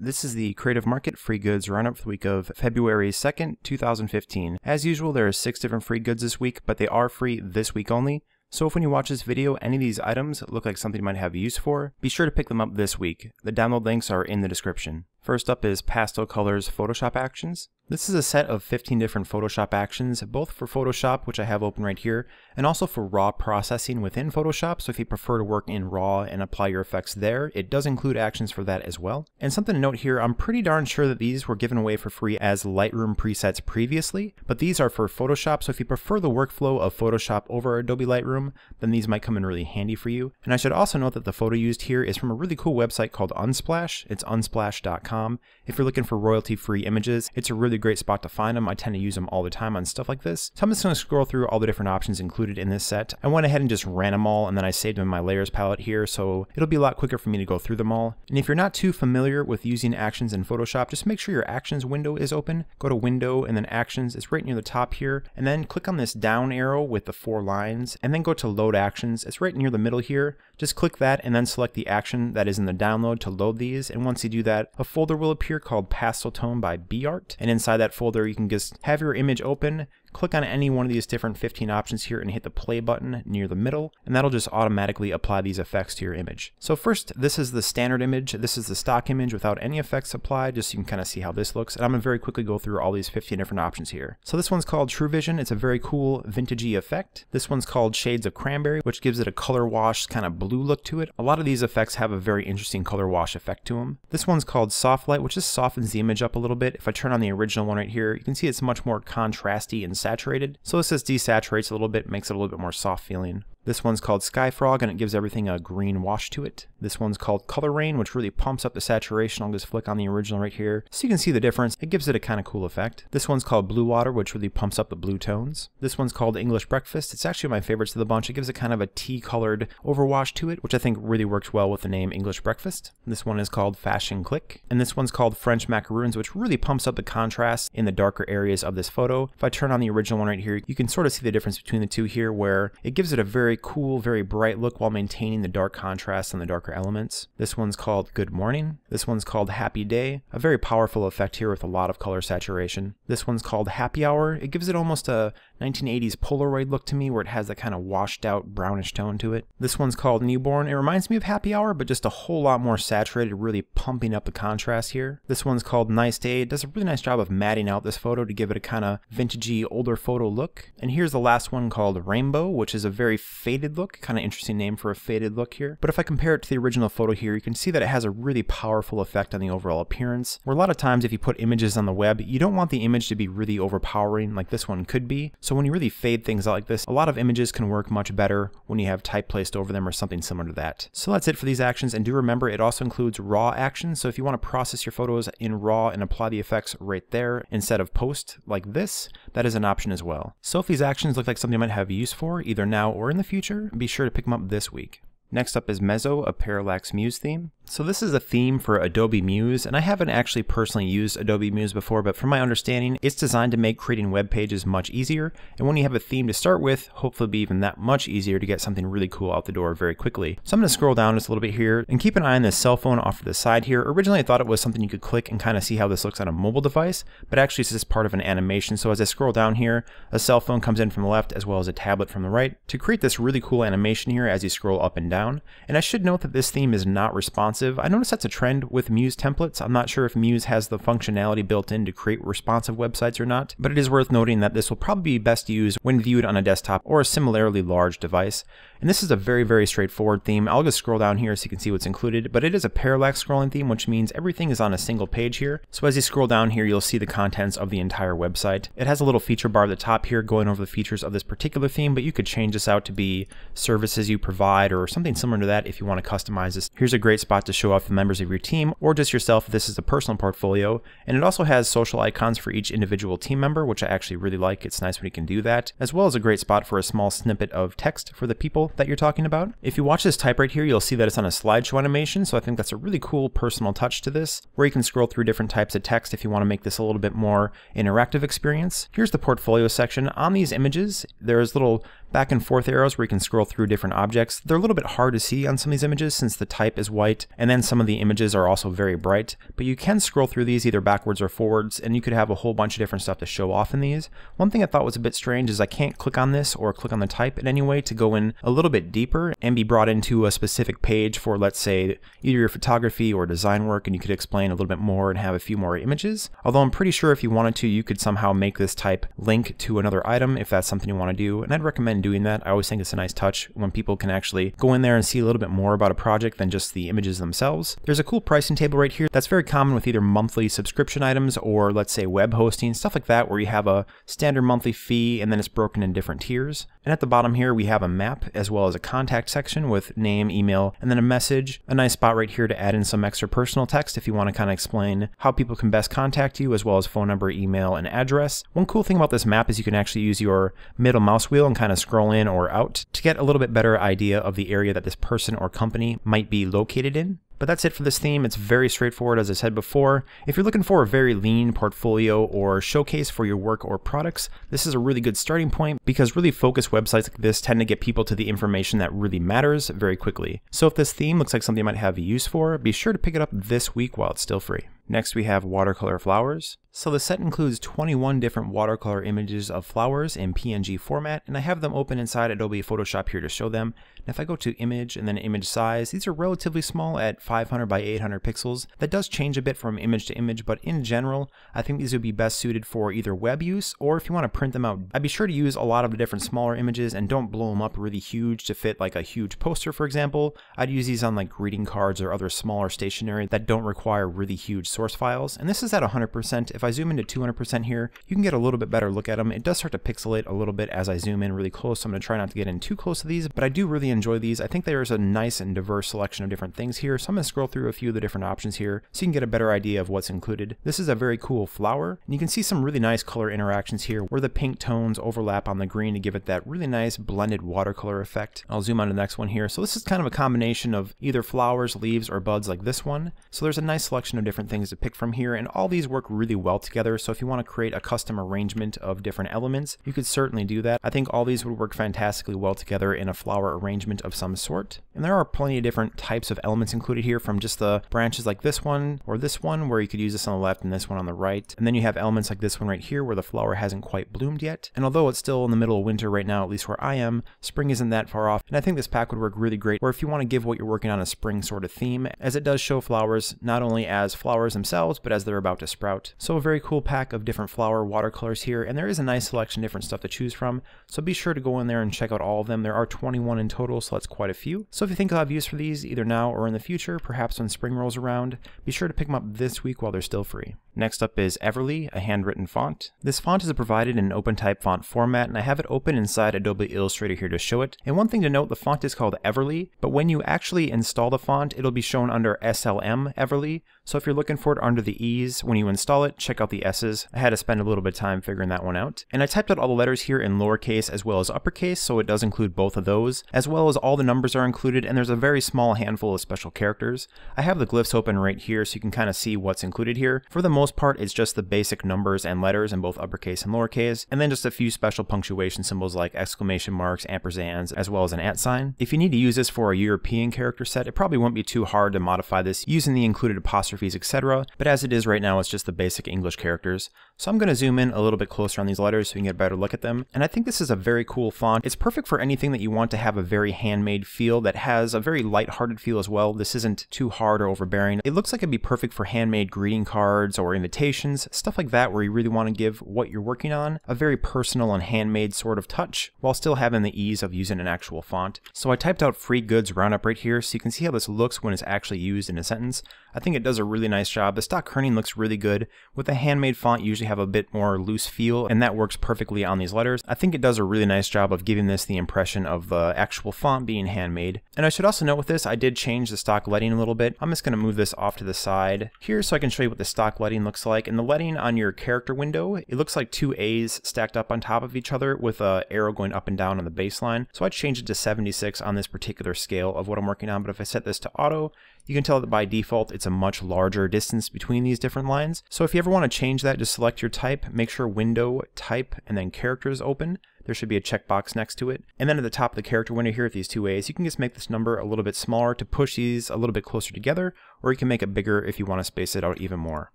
This is the Creative Market Free Goods Roundup for the week of February 2nd, 2015. As usual, there are 6 different free goods this week, but they are free this week only. So if when you watch this video, any of these items look like something you might have use for, be sure to pick them up this week. The download links are in the description. First up is Pastel Colors Photoshop Actions. This is a set of 15 different Photoshop actions, both for Photoshop, which I have open right here, and also for raw processing within Photoshop. So if you prefer to work in raw and apply your effects there, it does include actions for that as well. And something to note here, I'm pretty darn sure that these were given away for free as Lightroom presets previously, but these are for Photoshop. So if you prefer the workflow of Photoshop over Adobe Lightroom, then these might come in really handy for you. And I should also note that the photo used here is from a really cool website called Unsplash. It's unsplash.com. If you're looking for royalty-free images, it's a really great spot to find them. I tend to use them all the time on stuff like this. So I'm just going to scroll through all the different options included in this set. I went ahead and just ran them all, and then I saved them in my layers palette here, so it'll be a lot quicker for me to go through them all. And if you're not too familiar with using actions in Photoshop, just make sure your actions window is open. Go to Window and then Actions. It's right near the top here, and then click on this down arrow with the 4 lines, and then go to Load Actions. It's right near the middle here. Just click that and then select the action that is in the download to load these, and once you do that, a folder will appear called Pastel Tone by BArt, and inside that folder you can just have your image open, click on any one of these different 15 options here and hit the play button near the middle, and that'll just automatically apply these effects to your image. So first, this is the standard image. This is the stock image without any effects applied, just so you can kind of see how this looks. And I'm going to very quickly go through all these 15 different options here. So this one's called True Vision. It's a very cool vintagey effect. This one's called Shades of Cranberry, which gives it a color wash kind of blue look to it. A lot of these effects have a very interesting color wash effect to them. This one's called Soft Light, which just softens the image up a little bit. If I turn on the original one right here, you can see it's much more contrasty and saturated. So this just desaturates a little bit, makes it a little bit more soft feeling. This one's called Sky Frog, and it gives everything a green wash to it. This one's called Color Rain, which really pumps up the saturation. I'll just flick on the original right here so you can see the difference. It gives it a kind of cool effect. This one's called Blue Water, which really pumps up the blue tones. This one's called English Breakfast. It's actually my favorites of the bunch. It gives it kind of a tea-colored overwash to it, which I think really works well with the name English Breakfast. This one is called Fashion Click, and this one's called French Macaroons, which really pumps up the contrast in the darker areas of this photo. If I turn on the original one right here, you can sort of see the difference between the two here, where it gives it a very cool, very bright look while maintaining the dark contrast and the darker elements. This one's called Good Morning. This one's called Happy Day. A very powerful effect here with a lot of color saturation. This one's called Happy Hour. It gives it almost a 1980s Polaroid look to me, where it has that kind of washed out brownish tone to it. This one's called Newborn. It reminds me of Happy Hour, but just a whole lot more saturated, really pumping up the contrast here. This one's called Nice Day. It does a really nice job of matting out this photo to give it a kind of vintagey, older photo look. And here's the last one called Rainbow, which is a very faded look. Kind of interesting name for a faded look here. But if I compare it to the original photo here, you can see that it has a really powerful effect on the overall appearance, where a lot of times if you put images on the web, you don't want the image to be really overpowering like this one could be. So when you really fade things out like this, a lot of images can work much better when you have type placed over them or something similar to that. So that's it for these actions, and do remember it also includes raw actions. So if you want to process your photos in raw and apply the effects right there instead of post like this, that is an option as well. So if these actions look like something you might have use for either now or in the future, be sure to pick them up this week. Next up is Mezzo, a Parallax Muse theme. So this is a theme for Adobe Muse, and I haven't actually personally used Adobe Muse before, but from my understanding, it's designed to make creating web pages much easier, and when you have a theme to start with, hopefully it'll be even that much easier to get something really cool out the door very quickly. So I'm going to scroll down just a little bit here, and keep an eye on this cell phone off to the side here. Originally I thought it was something you could click and kind of see how this looks on a mobile device, but actually it's just part of an animation. So as I scroll down here, a cell phone comes in from the left as well as a tablet from the right to create this really cool animation here as you scroll up and down. And I should note that this theme is not responsive. I noticed that's a trend with Muse templates. I'm not sure if Muse has the functionality built in to create responsive websites or not, but it is worth noting that this will probably be best used when viewed on a desktop or a similarly large device. And this is a very, very straightforward theme. I'll just scroll down here so you can see what's included, but it is a parallax scrolling theme, which means everything is on a single page here. So as you scroll down here, you'll see the contents of the entire website. It has a little feature bar at the top here going over the features of this particular theme, but you could change this out to be services you provide or something similar to that if you want to customize this. Here's a great spot to show off the members of your team or just yourself if this is a personal portfolio. And it also has social icons for each individual team member, which I actually really like. It's nice when you can do that, as well as a great spot for a small snippet of text for the people that you're talking about. If you watch this type right here, you'll see that it's on a slideshow animation, so I think that's a really cool personal touch to this, where you can scroll through different types of text if you want to make this a little bit more interactive experience. Here's the portfolio section. On these images, there's little back and forth arrows where you can scroll through different objects. They're a little bit hard to see on some of these images since the type is white, and then some of the images are also very bright, but you can scroll through these either backwards or forwards, and you could have a whole bunch of different stuff to show off in these. One thing I thought was a bit strange is I can't click on this or click on the type in any way to go in a little bit deeper and be brought into a specific page for, let's say, either your photography or design work, and you could explain a little bit more and have a few more images. Although I'm pretty sure if you wanted to, you could somehow make this type link to another item if that's something you want to do, and I'd recommend doing that. I always think it's a nice touch when people can actually go in there and see a little bit more about a project than just the images themselves. There's a cool pricing table right here that's very common with either monthly subscription items or, let's say, web hosting, stuff like that, where you have a standard monthly fee and then it's broken in different tiers. And at the bottom here we have a map as well as a contact section with name, email, and then a message. A nice spot right here to add in some extra personal text if you want to kind of explain how people can best contact you, as well as phone number, email, and address. One cool thing about this map is you can actually use your middle mouse wheel and kind of scroll in or out to get a little bit better idea of the area that this person or company might be located in. But that's it for this theme. It's very straightforward, as I said before. If you're looking for a very lean portfolio or showcase for your work or products, this is a really good starting point, because really focused websites like this tend to get people to the information that really matters very quickly. So if this theme looks like something you might have use for, be sure to pick it up this week while it's still free. Next we have watercolor flowers. So the set includes 21 different watercolor images of flowers in PNG format, and I have them open inside Adobe Photoshop here to show them. And if I go to image and then image size, these are relatively small at 500 by 800 pixels. That does change a bit from image to image, but in general, I think these would be best suited for either web use or if you want to print them out. I'd be sure to use a lot of the different smaller images and don't blow them up really huge to fit like a huge poster, for example. I'd use these on like greeting cards or other smaller stationery that don't require really huge source files. And this is at 100%. If I zoom into 200% here, you can get a little bit better look at them. It does start to pixelate a little bit as I zoom in really close, so I'm going to try not to get in too close to these, but I do really enjoy these. I think there's a nice and diverse selection of different things here, so I'm going to scroll through a few of the different options here so you can get a better idea of what's included. This is a very cool flower, and you can see some really nice color interactions here where the pink tones overlap on the green to give it that really nice blended watercolor effect. I'll zoom on to the next one here. So this is kind of a combination of either flowers, leaves, or buds like this one. So there's a nice selection of different things to pick from here, and all these work really well together. So if you want to create a custom arrangement of different elements, you could certainly do that. I think all these would work fantastically well together in a flower arrangement of some sort. And there are plenty of different types of elements included here, from just the branches like this one or this one where you could use this on the left and this one on the right. And then you have elements like this one right here where the flower hasn't quite bloomed yet. And although it's still in the middle of winter right now, at least where I am, spring isn't that far off. And I think this pack would work really great, or if you want to give what you're working on a spring sort of theme, as it does show flowers not only as flowers themselves, but as they're about to sprout. So a very cool pack of different flower watercolors here, and there is a nice selection of different stuff to choose from. So be sure to go in there and check out all of them. There are 21 in total, so that's quite a few. So if you think you'll have use for these either now or in the future, perhaps when spring rolls around, be sure to pick them up this week while they're still free. Next up is Everly, a handwritten font. This font is provided in an OpenType font format, and I have it open inside Adobe Illustrator here to show it. And one thing to note, the font is called Everly, but when you actually install the font, it'll be shown under SLM Everly. So if you're looking for it under the E's, when you install it, check out the S's. I had to spend a little bit of time figuring that one out. And I typed out all the letters here in lowercase as well as uppercase, so it does include both of those, as well as all the numbers are included, and there's a very small handful of special characters. I have the glyphs open right here so you can kind of see what's included here. For the most part, it's just the basic numbers and letters in both uppercase and lowercase, and then just a few special punctuation symbols like exclamation marks, ampersands, as well as an @ sign. If you need to use this for a European character set, it probably won't be too hard to modify this using the included apostrophes, etc. But as it is right now, it's just the basic English characters. So I'm going to zoom in a little bit closer on these letters so you can get a better look at them. And I think this is a very cool font. It's perfect for anything that you want to have a very handmade feel that has a very lighthearted feel as well. This isn't too hard or overbearing. It looks like it'd be perfect for handmade greeting cards or invitations, stuff like that, where you really want to give what you're working on a very personal and handmade sort of touch while still having the ease of using an actual font. So I typed out free goods roundup right here so you can see how this looks when it's actually used in a sentence. I think it does a really nice job. The stock kerning looks really good. With a handmade font, you usually have a bit more loose feel, and that works perfectly on these letters. I think it does a really nice job of giving this the impression of the actual font being handmade. And I should also note with this, I did change the stock leading a little bit. I'm just going to move this off to the side here so I can show you what the stock leading looks like. And the leading on your character window, it looks like two A's stacked up on top of each other with an arrow going up and down on the baseline. So I changed it to 76 on this particular scale of what I'm working on. But if I set this to auto, you can tell that by default it's a much larger distance between these different lines. So if you ever want to change that, just select select your type, make sure Window, Type, and then Character is open. There should be a checkbox next to it. And then at the top of the character window here at these two ways, you can just make this number a little bit smaller to push these a little bit closer together, or you can make it bigger if you want to space it out even more.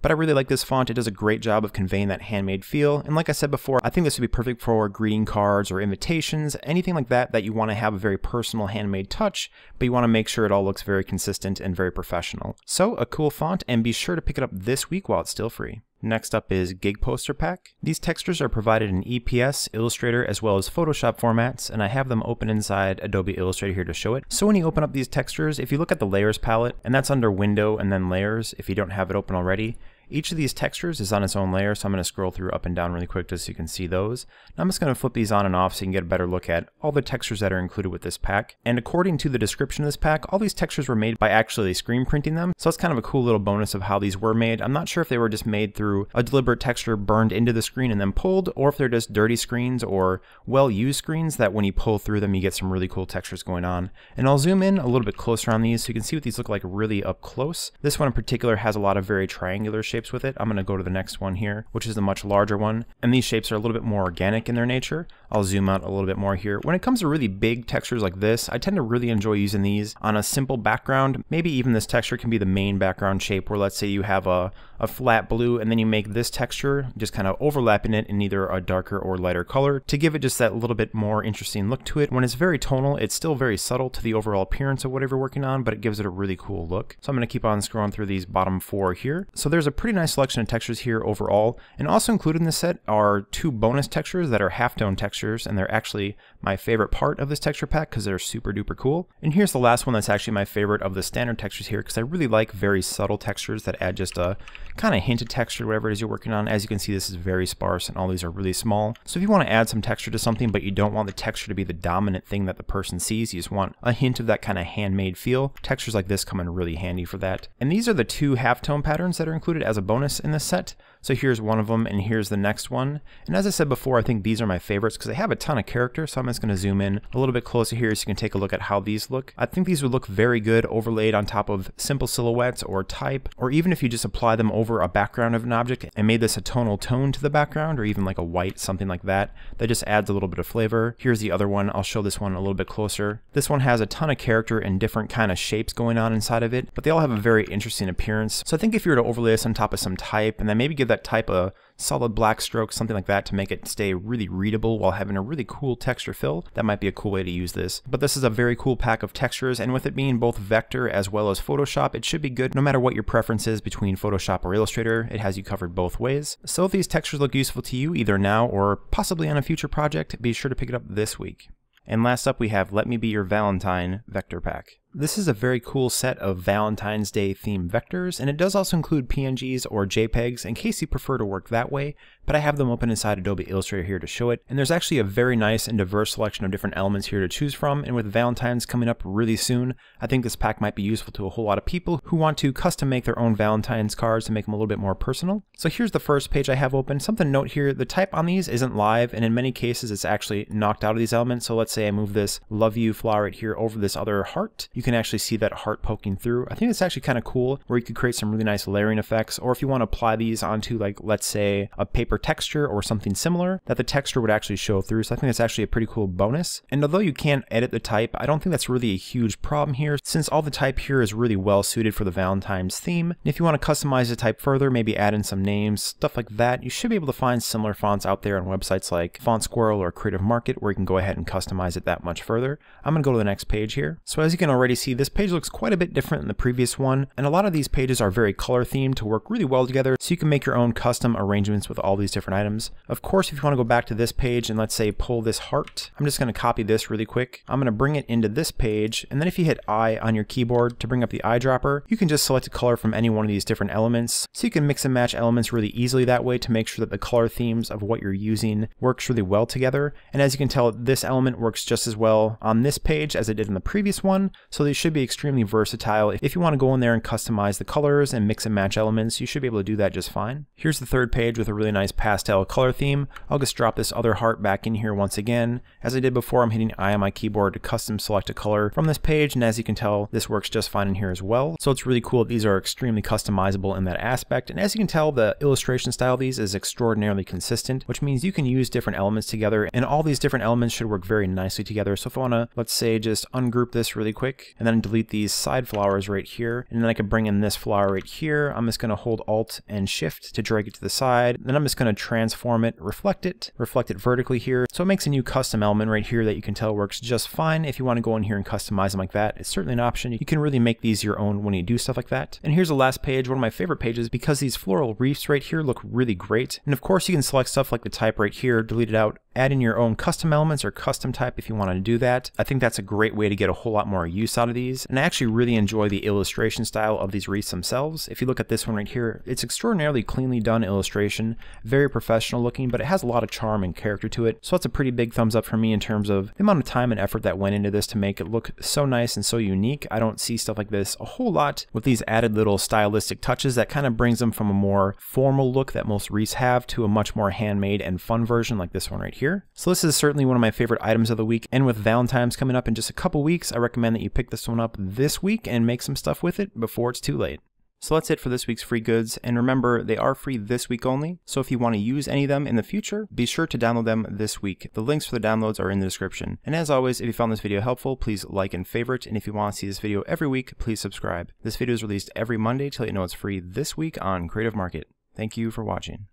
But I really like this font. It does a great job of conveying that handmade feel. And like I said before, I think this would be perfect for greeting cards or invitations, anything like that that you want to have a very personal handmade touch, but you want to make sure it all looks very consistent and very professional. So a cool font, and be sure to pick it up this week while it's still free. Next up is Gig Poster Pack. These textures are provided in EPS, Illustrator, as well as Photoshop formats, and I have them open inside Adobe Illustrator here to show it. So when you open up these textures, if you look at the Layers palette, and that's under Window and then Layers, if you don't have it open already, each of these textures is on its own layer, so I'm going to scroll through up and down really quick just so you can see those. Now I'm just going to flip these on and off so you can get a better look at all the textures that are included with this pack. And according to the description of this pack, all these textures were made by actually screen printing them, so that's kind of a cool little bonus of how these were made. I'm not sure if they were just made through a deliberate texture burned into the screen and then pulled, or if they're just dirty screens or well-used screens that when you pull through them you get some really cool textures going on. And I'll zoom in a little bit closer on these so you can see what these look like really up close. This one in particular has a lot of very triangular shapes with it. I'm going to go to the next one here, which is the much larger one, and these shapes are a little bit more organic in their nature. I'll zoom out a little bit more here. When it comes to really big textures like this, I tend to really enjoy using these on a simple background. Maybe even this texture can be the main background shape, where let's say you have a flat blue and then you make this texture just kind of overlapping it in either a darker or lighter color to give it just that little bit more interesting look to it. When it's very tonal, it's still very subtle to the overall appearance of whatever you're working on, but it gives it a really cool look. So I'm going to keep on scrolling through these bottom four here. So there's a pretty nice selection of textures here overall, and also included in this set are two bonus textures that are halftone textures, and they're actually my favorite part of this texture pack because they're super duper cool. And here's the last one that's actually my favorite of the standard textures here, because I really like very subtle textures that add just a kind of hint of texture, whatever it is you're working on. As you can see, this is very sparse and all these are really small. So if you want to add some texture to something, but you don't want the texture to be the dominant thing that the person sees, you just want a hint of that kind of handmade feel, textures like this come in really handy for that. And these are the two halftone patterns that are included as a bonus in this set. So here's one of them, and here's the next one. And as I said before, I think these are my favorites because they have a ton of character, so I'm just going to zoom in a little bit closer here so you can take a look at how these look. I think these would look very good overlaid on top of simple silhouettes or type, or even if you just apply them over a background of an object and made this a tonal tone to the background, or even like a white, something like that, that just adds a little bit of flavor. Here's the other one. I'll show this one a little bit closer. This one has a ton of character and different kind of shapes going on inside of it, but they all have a very interesting appearance. So I think if you were to overlay this on top of some type, and then maybe give that type a solid black stroke, something like that, to make it stay really readable while having a really cool texture fill, that might be a cool way to use this. But this is a very cool pack of textures, and with it being both vector as well as Photoshop, it should be good no matter what your preference is between Photoshop or Illustrator. It has you covered both ways. So if these textures look useful to you either now or possibly on a future project, be sure to pick it up this week. And last up we have Let Me Be Your Valentine Vector Pack. This is a very cool set of Valentine's Day themed vectors, and it does also include PNGs or JPEGs in case you prefer to work that way, but I have them open inside Adobe Illustrator here to show it. And there's actually a very nice and diverse selection of different elements here to choose from, and with Valentine's coming up really soon, I think this pack might be useful to a whole lot of people who want to custom make their own Valentine's cards to make them a little bit more personal. So here's the first page I have open. Something to note here, the type on these isn't live, and in many cases it's actually knocked out of these elements. So let's say I move this Love You flower right here over this other heart. You can actually see that heart poking through. I think it's actually kind of cool where you could create some really nice layering effects, or if you want to apply these onto, like, let's say a paper texture or something similar, that the texture would actually show through. So I think that's actually a pretty cool bonus. And although you can't edit the type, I don't think that's really a huge problem here, since all the type here is really well suited for the Valentine's theme. And if you want to customize the type further, maybe add in some names, stuff like that, you should be able to find similar fonts out there on websites like Font Squirrel or Creative Market, where you can go ahead and customize it that much further. I'm going to go to the next page here. So as you can already see, this page looks quite a bit different than the previous one, and a lot of these pages are very color themed to work really well together, so you can make your own custom arrangements with all these different items. Of course, if you want to go back to this page and let's say pull this heart, I'm just going to copy this really quick. I'm going to bring it into this page, and then if you hit I on your keyboard to bring up the eyedropper, you can just select a color from any one of these different elements, so you can mix and match elements really easily that way to make sure that the color themes of what you're using works really well together. And as you can tell, this element works just as well on this page as it did in the previous one, so they should be extremely versatile. If you want to go in there and customize the colors and mix and match elements, you should be able to do that just fine. Here's the third page with a really nice pastel color theme, I'll just drop this other heart back in here once again. As I did before, I'm hitting I on my keyboard to custom select a color from this page, and as you can tell, this works just fine in here as well. So it's really cool that these are extremely customizable in that aspect, and as you can tell, the illustration style of these is extraordinarily consistent, which means you can use different elements together, and all these different elements should work very nicely together. So if I want to, let's say, just ungroup this really quick, and then delete these side flowers right here, and then I could bring in this flower right here. I'm just going to hold Alt and Shift to drag it to the side, then I'm just going to transform it, reflect it vertically here. So it makes a new custom element right here that you can tell works just fine. If you want to go in here and customize them like that, it's certainly an option. You can really make these your own when you do stuff like that. And here's the last page, one of my favorite pages, because these floral wreaths right here look really great. And of course you can select stuff like the type right here, delete it out, add in your own custom elements or custom type if you want to do that. I think that's a great way to get a whole lot more use out of these. And I actually really enjoy the illustration style of these wreaths themselves. If you look at this one right here, it's extraordinarily cleanly done illustration, very professional looking, but it has a lot of charm and character to it. So that's a pretty big thumbs up for me in terms of the amount of time and effort that went into this to make it look so nice and so unique. I don't see stuff like this a whole lot with these added little stylistic touches that kind of brings them from a more formal look that most wreaths have to a much more handmade and fun version like this one right here. So this is certainly one of my favorite items of the week, and with Valentine's coming up in just a couple weeks, I recommend that you pick this one up this week and make some stuff with it before it's too late. So that's it for this week's free goods, and remember, they are free this week only, so if you want to use any of them in the future, be sure to download them this week. The links for the downloads are in the description. And as always, if you found this video helpful, please like and favorite, and if you want to see this video every week, please subscribe. This video is released every Monday to let you know it's free this week on Creative Market. Thank you for watching.